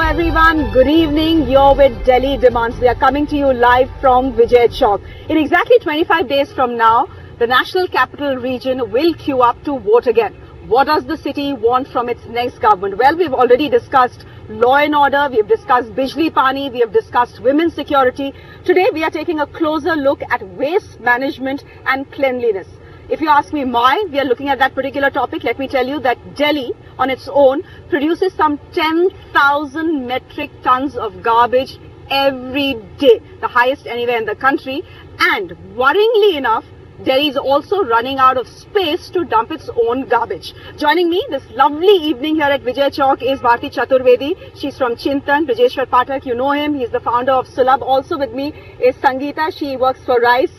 everyone, good evening. You're with Delhi Demands. We are coming to you live from Vijay Chowk. In exactly 25 days from now, the National Capital Region will queue up to vote again. What does the city want from its next government? Well, we've already discussed law and order, we have discussed Bijli Pani, we have discussed women's security. Today, we are taking a closer look at waste management and cleanliness. If you ask me why we are looking at that particular topic, let me tell you that Delhi on its own produces some 10,000 metric tons of garbage every day, the highest anywhere in the country. And worryingly enough, Delhi is also running out of space to dump its own garbage. Joining me this lovely evening here at Vijay Chowk is Bharti Chaturvedi. She's from Chintan. Brajeshwar Pathak, you know him. He's the founder of Sulabh. Also with me is Sangeeta. She works for RISE.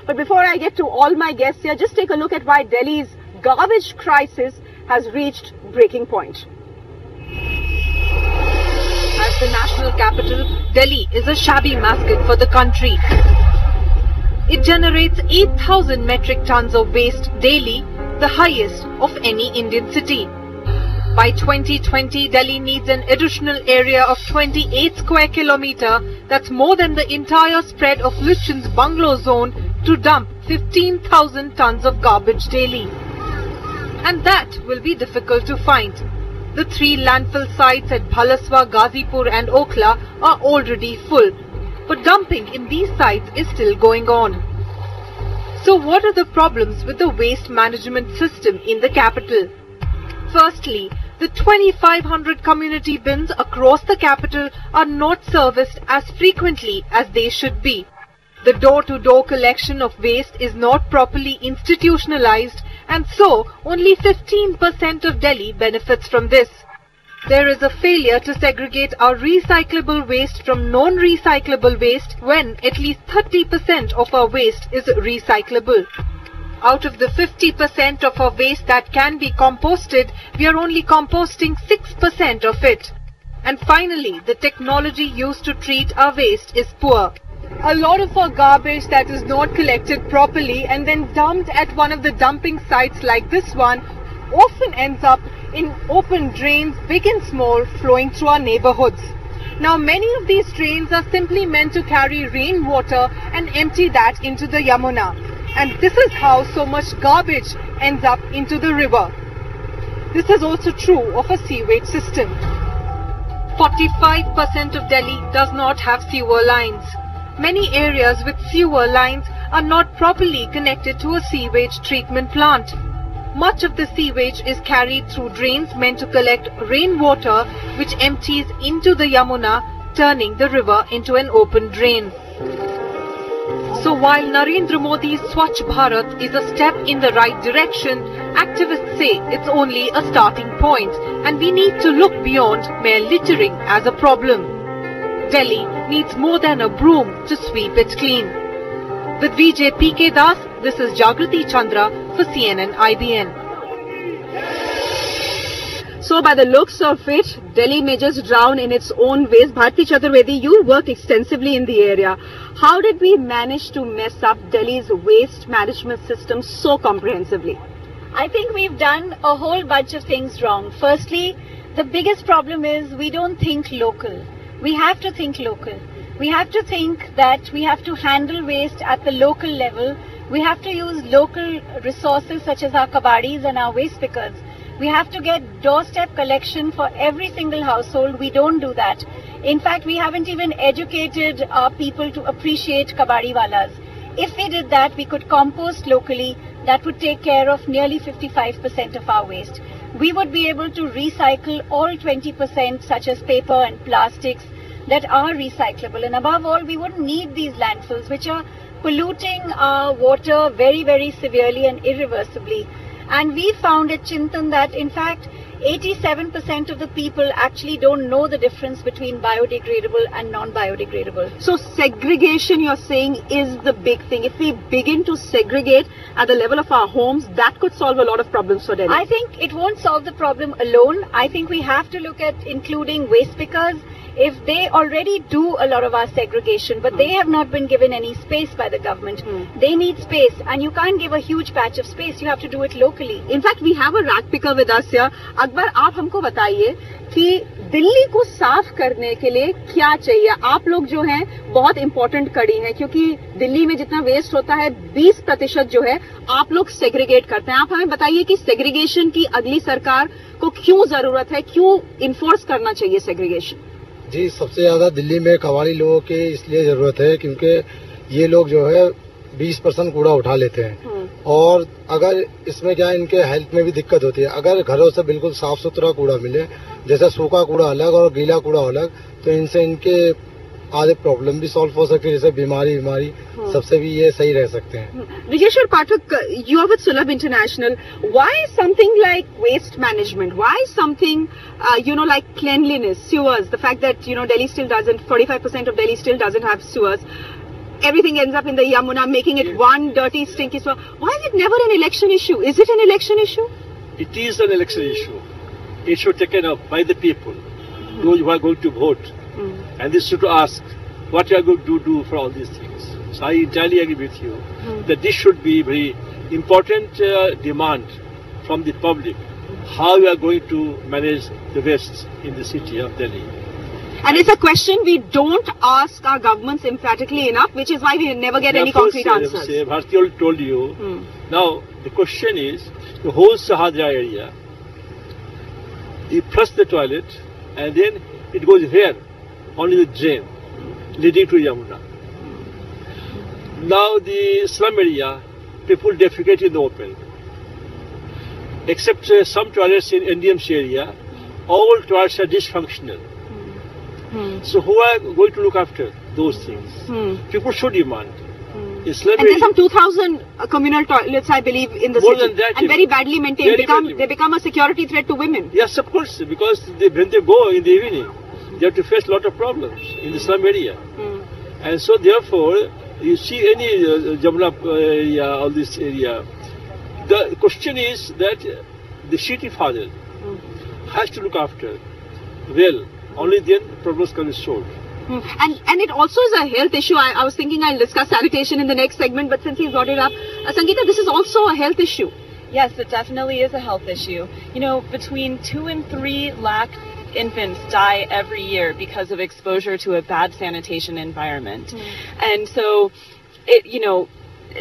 But before I get to all my guests here, just take a look at why Delhi's garbage crisis has reached breaking point. As the national capital, Delhi is a shabby mascot for the country. It generates 8,000 metric tons of waste daily, the highest of any Indian city. By 2020, Delhi needs an additional area of 28 square kilometer, that's more than the entire spread of Lutyens bungalow zone, to dump 15,000 tons of garbage daily. And that will be difficult to find. The 3 landfill sites at Bhalaswa, Ghazipur and Okhla are already full. But dumping in these sites is still going on. So what are the problems with the waste management system in the capital? Firstly, the 2,500 community bins across the capital are not serviced as frequently as they should be. The door-to-door collection of waste is not properly institutionalized, and so only 15% of Delhi benefits from this. There is a failure to segregate our recyclable waste from non-recyclable waste when at least 30% of our waste is recyclable. Out of the 50% of our waste that can be composted, we are only composting 6% of it. And finally, the technology used to treat our waste is poor. A lot of our garbage that is not collected properly and then dumped at one of the dumping sites like this one often ends up in open drains, big and small, flowing through our neighborhoods. Now, many of these drains are simply meant to carry rainwater and empty that into the Yamuna. And this is how so much garbage ends up into the river. This is also true of a sewage system. 45% of Delhi does not have sewer lines. Many areas with sewer lines are not properly connected to a sewage treatment plant. Much of the sewage is carried through drains meant to collect rainwater, which empties into the Yamuna, turning the river into an open drain. So while Narendra Modi's Swachh Bharat is a step in the right direction, activists say it's only a starting point and we need to look beyond mere littering as a problem. Delhi needs more than a broom to sweep it clean. With VJ PK Das, this is Jagriti Chandra for CNN IBN. So by the looks of it, Delhi may just drown in its own waste. Bharti Chaturvedi, you work extensively in the area. How did we manage to mess up Delhi's waste management system so comprehensively? I think we've done a whole bunch of things wrong. Firstly, the biggest problem is we don't think local. We have to think local. We have to think that we have to handle waste at the local level. We have to use local resources such as our kabadis and our waste pickers. We have to get doorstep collection for every single household. We don't do that. In fact, we haven't even educated our people to appreciate kabadiwalas. If we did that, we could compost locally. That would take care of nearly 55% of our waste. We would be able to recycle all 20% such as paper and plastics that are recyclable, and above all, we wouldn't need these landfills which are polluting our water very, very severely and irreversibly. And we found at Chintan that in fact 87% of the people actually don't know the difference between biodegradable and non-biodegradable. So segregation, you're saying, is the big thing. If we begin to segregate at the level of our homes, that could solve a lot of problems for Delhi. I think it won't solve the problem alone. I think we have to look at including waste pickers. If they already do a lot of our segregation, but they have not been given any space by the government, they need space, and you can't give a huge patch of space, you have to do it locally. In fact, we have a rag picker with us here. Akbar, आप हमको बताइए कि दिल्ली को साफ करने के लिए क्या चाहिए? आप लोग जो हैं बहुत इंपॉर्टेंट कड़ी हैं, क्योंकि दिल्ली में जितना वेस्ट होता है 20% जो है आप लोग सेग्रीगेट करते हैं। आप हमें बताइए कि सेग्रीगेशन की अगली सरकार को क्यों जरूरत है, क्यों इन्फोर्स करना चाहिए सेग्रीगेशन? जी, सबसे ज्यादा दिल्ली में कबाड़ी लोगों की इसलिए जरूरत है क्योंकि ये लोग जो है 20% कूड़ा उठा लेते हैं, और अगर इसमें क्या है, इनके हेल्थ में भी दिक्कत होती है। अगर घरों से बिल्कुल साफ सुथरा कूड़ा मिले, जैसे सूखा कूड़ा अलग और गीला कूड़ा अलग, तो इनसे इनके आधे प्रॉब्लम भी सॉल्व हो सकती है, जैसे बीमारी सबसे भी ये सही रह सकते हैं। Vijeshwar Pathak, you are with Sulabh International. Why something like waste management? Why something, like cleanliness, sewers? The fact that, Delhi still doesn't, 45% of Delhi still doesn't have sewers. Everything ends up in the Yamuna, making it one dirty, stinky sewer. Why is it never an election issue? Is it an election issue? It is an election issue. It should be taken up by the people, those who are going to vote. And they should ask, what you are going to do for all these things. So I entirely agree with you that this should be very important demand from the public, how we are going to manage the waste in the city of Delhi. And it's a question we don't ask our governments emphatically enough, which is why we never get any concrete answers. Bharti already told you. Now, the question is, the whole Sahadra area, you flush the toilet and then it goes here, only the drain, leading to Yamuna. Now, the slum area, people defecate in the open. Except some toilets in NDMC area, all toilets are dysfunctional. So who are going to look after those things? People should demand. And there's some 2,000 communal toilets, I believe, in the more city. Than that, and very badly maintained. They become a security threat to women. Yes, of course, because when they go in the evening, they have to face a lot of problems in the slum area. And so therefore, you see any Jamuna area, all this area, the question is that the city father has to look after well. Only then problems can be solved. And it also is a health issue. I was thinking I'll discuss sanitation in the next segment, but since he's brought it up, Sangeeta, this is also a health issue. Yes, it definitely is a health issue. Between 2 and 3 lakh infants die every year because of exposure to a bad sanitation environment. And so,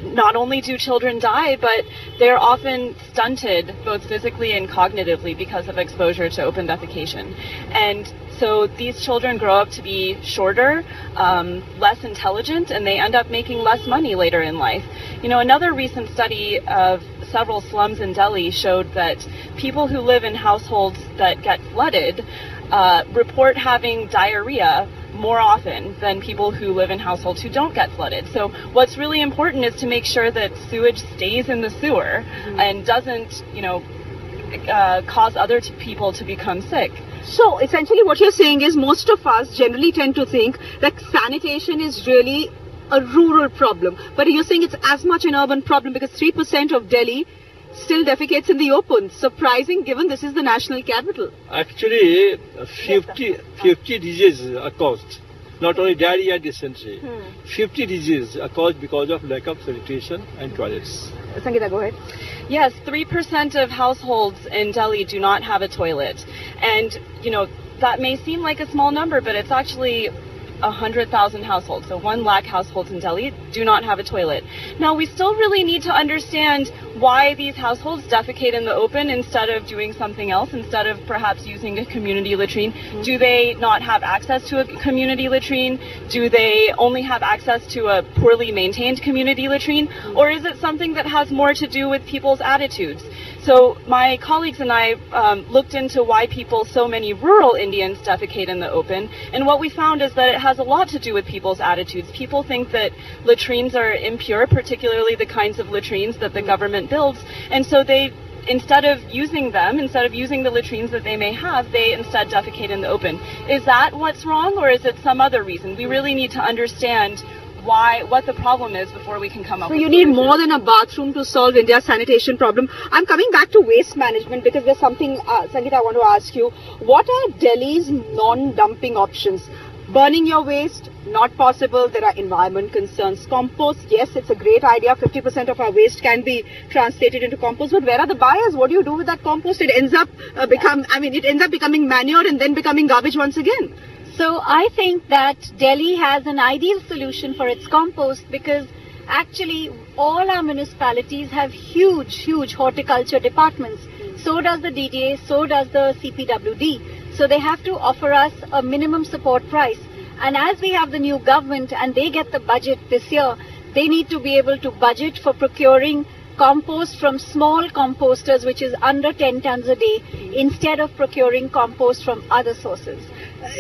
not only do children die, but they're often stunted both physically and cognitively because of exposure to open defecation. And so these children grow up to be shorter, less intelligent, and they end up making less money later in life. Another recent study of several slums in Delhi showed that people who live in households that get flooded report having diarrhea more often than people who live in households who don't get flooded. So what's really important is to make sure that sewage stays in the sewer and doesn't, cause other people to become sick. So essentially what you're saying is most of us generally tend to think that sanitation is really a rural problem. But you're saying it's as much an urban problem because 3% of Delhi still defecates in the open. Surprising given this is the national capital. Actually, 50 diseases are caused. Not only diarrhea and dysentery. 50 diseases are caused because of lack of sanitation and toilets. Sangeeta, go ahead. Yes, 3% of households in Delhi do not have a toilet. And, that may seem like a small number, but it's actually 100,000 households. So 1 lakh households in Delhi do not have a toilet. Now, we still really need to understand why these households defecate in the open instead of doing something else, instead of perhaps using a community latrine. Do they not have access to a community latrine? Do they only have access to a poorly maintained community latrine? Or is it something that has more to do with people's attitudes? So my colleagues and I looked into why so many rural Indians defecate in the open, and what we found is that it has a lot to do with people's attitudes. People think that latrines are impure, particularly the kinds of latrines that the government builds, and so they, instead of using the latrines that they may have, they instead defecate in the open. Is that what's wrong, or is it some other reason? We really need to understand what the problem is before we can come up with solutions. So you need more than a bathroom to solve India's sanitation problem. I'm coming back to waste management because there's something, Sangeeta, I want to ask you. What are Delhi's non-dumping options? Burning your waste, not possible. There are environment concerns. Compost, yes, it's a great idea. 50% of our waste can be translated into compost. But where are the buyers? What do you do with that compost? It ends up becoming manure and then becoming garbage once again. So I think that Delhi has an ideal solution for its compost, because actually all our municipalities have huge horticulture departments. So does the DDA, so does the CPWD. So they have to offer us a minimum support price. And as we have the new government and they get the budget this year, they need to be able to budget for procuring compost from small composters, which is under 10 tons a day, instead of procuring compost from other sources.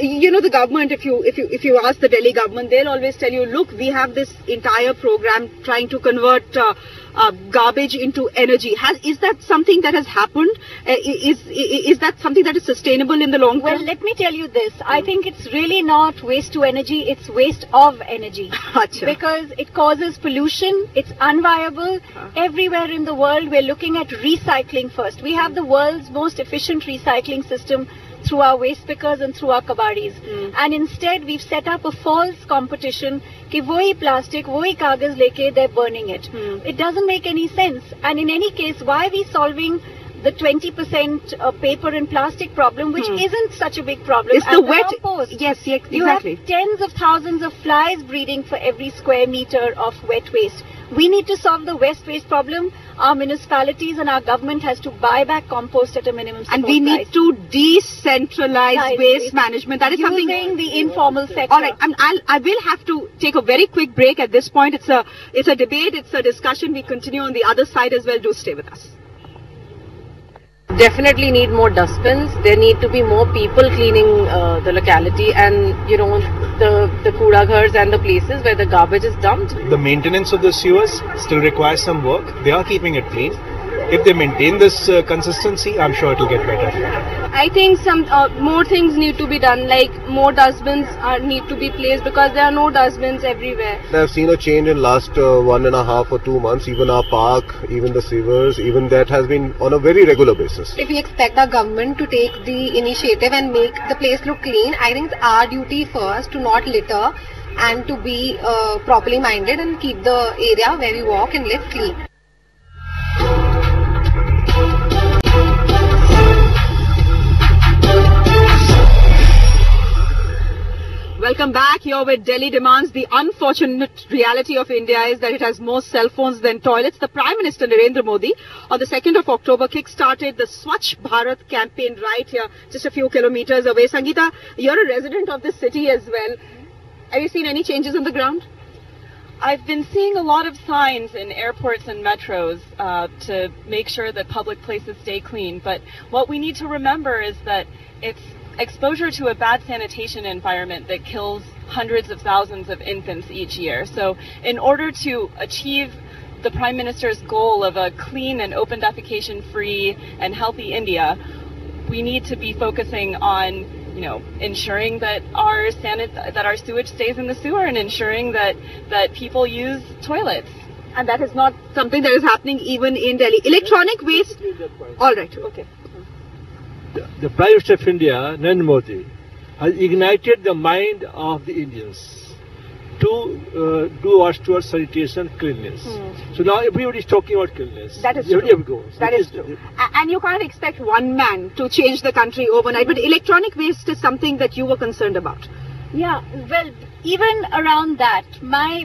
You know, the government, if you ask the Delhi government, they'll always tell you, look, we have this entire program trying to convert garbage into energy. Is that something that has happened? Is that something that is sustainable in the long term? Well, let me tell you this. I think it's really not waste to energy, it's waste of energy. Because it causes pollution, it's unviable. Everywhere in the world, we're looking at recycling first. We have the world's most efficient recycling system through our waste pickers and through our kabadis. And instead, we've set up a false competition कि वही plastic, वही कागज लेके they're burning it. It doesn't make any sense. And in any case, why are we solving the 20% paper and plastic problem, which isn't such a big problem? It's the wet. Compost. Yes, exactly. You have tens of thousands of flies breeding for every square meter of wet waste. We need to solve the wet waste problem. Our municipalities and our government has to buy back compost at a minimum support price. And we need to decentralize waste management. That is using something. the informal sector. All right, I will have to take a very quick break at this point. It's a debate, it's a discussion. We continue on the other side as well. Do stay with us. Definitely need more dustbins. There need to be more people cleaning the locality, and the kooda ghars and the places where the garbage is dumped. The maintenance of the sewers still requires some work. They are keeping it clean. If they maintain this consistency, I'm sure it will get better. I think some more things need to be done, like more dustbins need to be placed, because there are no dustbins everywhere. I've seen a change in last 1.5 or 2 months. Even our park, even the sewers, even that has been on a very regular basis. If we expect our government to take the initiative and make the place look clean, I think it's our duty first to not litter and to be properly minded and keep the area where we walk and live clean. Welcome back. Here with Delhi Demands. The unfortunate reality of India is that it has more cell phones than toilets. The Prime Minister Narendra Modi on the 2nd of October kick-started the Swachh Bharat campaign right here, just a few kilometers away. Sangeeta, you're a resident of this city as well. Have you seen any changes on the ground? I've been seeing a lot of signs in airports and metros to make sure that public places stay clean. But what we need to remember is that it's exposure to a bad sanitation environment that kills hundreds of thousands of infants each year. So in order to achieve the Prime Minister's goal of a clean and open defecation free and healthy India, we need to be focusing on ensuring that our sewage stays in the sewer, and ensuring that people use toilets. And that is not something that is happening even in Delhi. Electronic waste. All right. Okay. The Prime Minister of India, Narendra Modi, has ignited the mind of the Indians to do towards sanitation, cleanliness. So now everybody is talking about cleanliness. That is true. That is true. And you can't expect one man to change the country overnight. But electronic waste is something that you were concerned about. Yeah, well, even around that,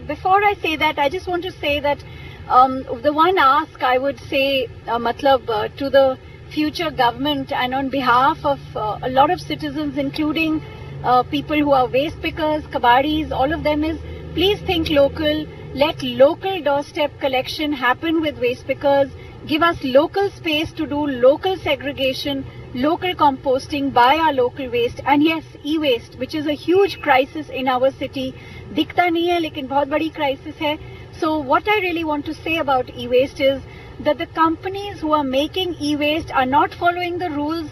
before I say that, I just want to say that the one ask I would say, to the future government and on behalf of a lot of citizens, including people who are waste pickers, kabadis, all of them, is please think local. Let local doorstep collection happen with waste pickers. Give us local space to do local segregation, local composting, buy our local waste. And yes, e-waste, which is a huge crisis in our city. Dikhta nahi hai, lekin bahut badi crisis hai. So what I really want to say about e-waste is that the companies who are making e-waste are not following the rules,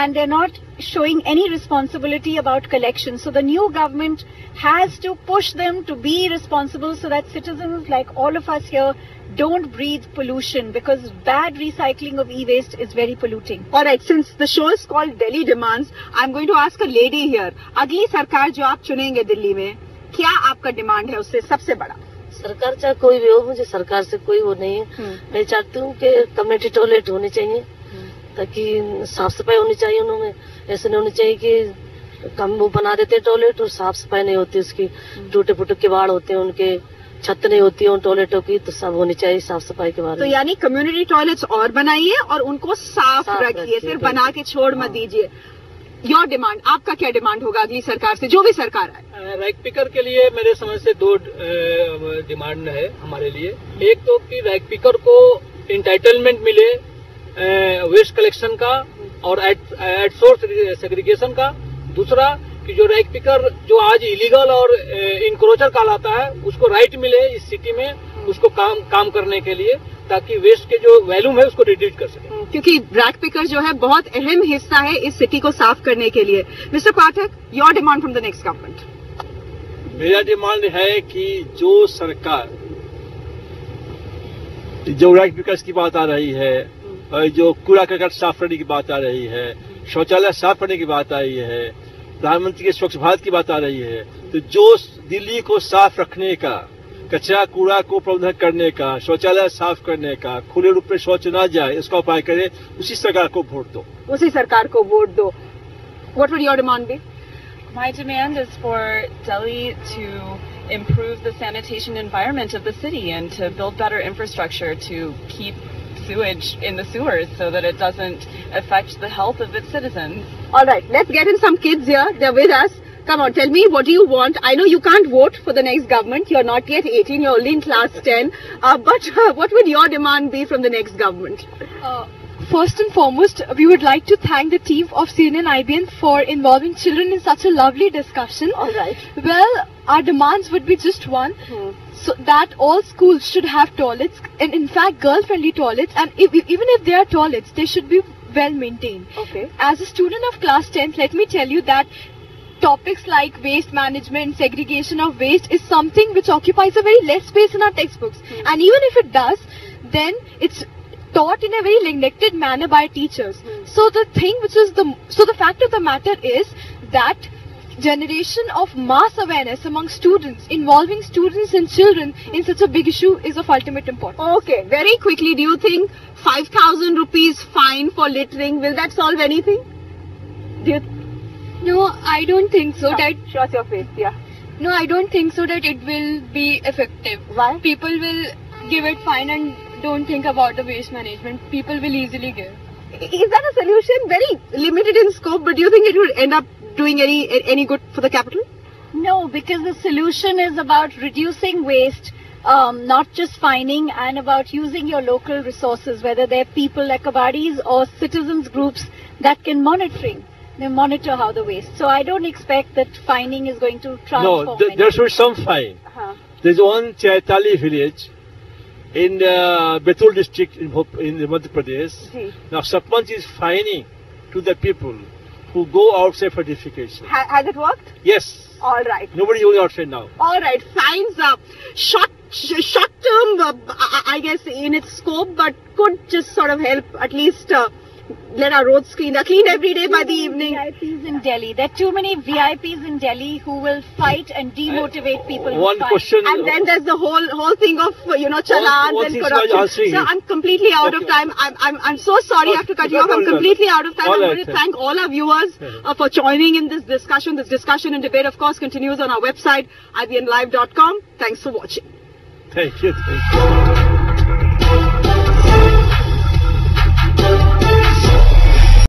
and they're not showing any responsibility about collection. So the new government has to push them to be responsible so that citizens like all of us here don't breathe pollution, because bad recycling of e-waste is very polluting. All right, since the show is called Delhi Demands, I'm going to ask a lady here. अगली सरकार जो आप चुनेंगे दिल्ली में, क्या आपका demand है उससे सबसे बड़ा? सरकार चाहे कोई भी हो, मुझे सरकार से कोई वो नहीं है। मैं चाहती हूँ कि कम्युनिटी टॉयलेट होने चाहिए, ताकि साफ सफाई होनी चाहिए उनमें। ऐसे नहीं होनी चाहिए कि कम वो बना देते टॉयलेट और साफ सफाई नहीं होती उसकी, टूटे फूटे किवाड़ होते हैं उनके, छत नहीं होती है उन टॉयलेटों की, तो सब होनी चाहिए साफ सफाई के बारे में। तो यानी कम्युनिटी टॉयलेट्स और बनाइए और उनको साफ रखिए, सिर्फ बना के छोड़ मत दीजिए। योर डिमांड, आपका क्या डिमांड होगा अगली सरकार से, जो भी सरकार है? रैक पिकर के लिए मेरे समझ से दो डिमांड है हमारे लिए। एक तो कि रैक पिकर को इंटाइटलमेंट मिले वेस्ट कलेक्शन का और एट सोर्स सेग्रीगेशन का। दूसरा कि जो रैक पिकर जो आज इलीगल और इंक्रोचर कहलाता है, उसको राइट मिले इस सिटी में उसको काम करने के लिए, ताकि वेस्ट के जो वैल्यूम है उसको रिड्यूस कर सके। क्योंकि रैक पिकर जो है बहुत अहम हिस्सा है इस सिटी को साफ करने के लिए। Mister Pathak, your demand from the next government? मेरा डिमांड है कि जो सरकार जो रैक पिकर्स की बात आ रही है, और जो कूड़ा करकट साफ करने की बात आ रही है, शौचालय साफ करने की बात आई है, प्रधानमंत्री के स्वच्छ भारत की बात आ रही है, तो जो दिल्ली को साफ रखने का, कचरा कूड़ा को प्रबंधन करने का, शौचालय साफ करने का, खुले रूप में शौच ना जाए, इसका उपाय करे, उसी सरकार को वोट दो। उसी सरकार को वोट दो। What would your demand be? My demand is for Delhi to improve the sanitation environment of the city and to build better infrastructure to keep sewage in the sewers so that it doesn't affect the health of its citizens. All right, let's get in some kids here. They're with us. Come on, tell me, what do you want? I know you can't vote for the next government. You're not yet 18. You're only in class 10. But what would your demand be from the next government? First and foremost, we would like to thank the team of CNN IBN for involving children in such a lovely discussion. All right. Well, our demands would be just one. So that all schools should have toilets, and in fact girl-friendly toilets, and even if they are toilets, they should be well maintained. Okay. As a student of class 10th, let me tell you that topics like waste management, segregation of waste is something which occupies a very less space in our textbooks. And even if it does, then it's taught in a very neglected manner by teachers. So the fact of the matter is that generation of mass awareness among students, involving students and children in such a big issue is of ultimate importance. Okay, very quickly, do you think 5,000 rupees fine for littering, will that solve anything? No, I don't think so. Show us your face, yeah. No, I don't think so that it will be effective. Why? People will give it fine and don't think about the waste management. People will easily give. Is that a solution? Very limited in scope, but do you think it would end up doing any good for the capital? No, because the solution is about reducing waste, not just fining, and about using your local resources, whether they're people like kabadis or citizens groups that can they monitor how the waste. So I don't expect that fining is going to transform. No, there should be some fine. There's one Chaitali village in Betul district in Madhya Pradesh. Now Sarpanch is fining to the people who go outside for defecation. Has it worked? Yes. All right. Nobody goes outside now. All right. Fines up. Short term, I guess, in its scope, but could just sort of help at least let our roads clean. They're cleaned every day by the evening. VIPs in Delhi. There are too many VIPs in Delhi who will fight and demotivate people. One question. And then there's the whole thing of challans and corruption. So I'm completely out of time. I'm so sorry I have to cut you off. I'm completely out of time. I want to thank all our viewers for joining in this discussion. This discussion and debate, of course, continues on our website ibnlive.com. Thanks for watching. Thank you.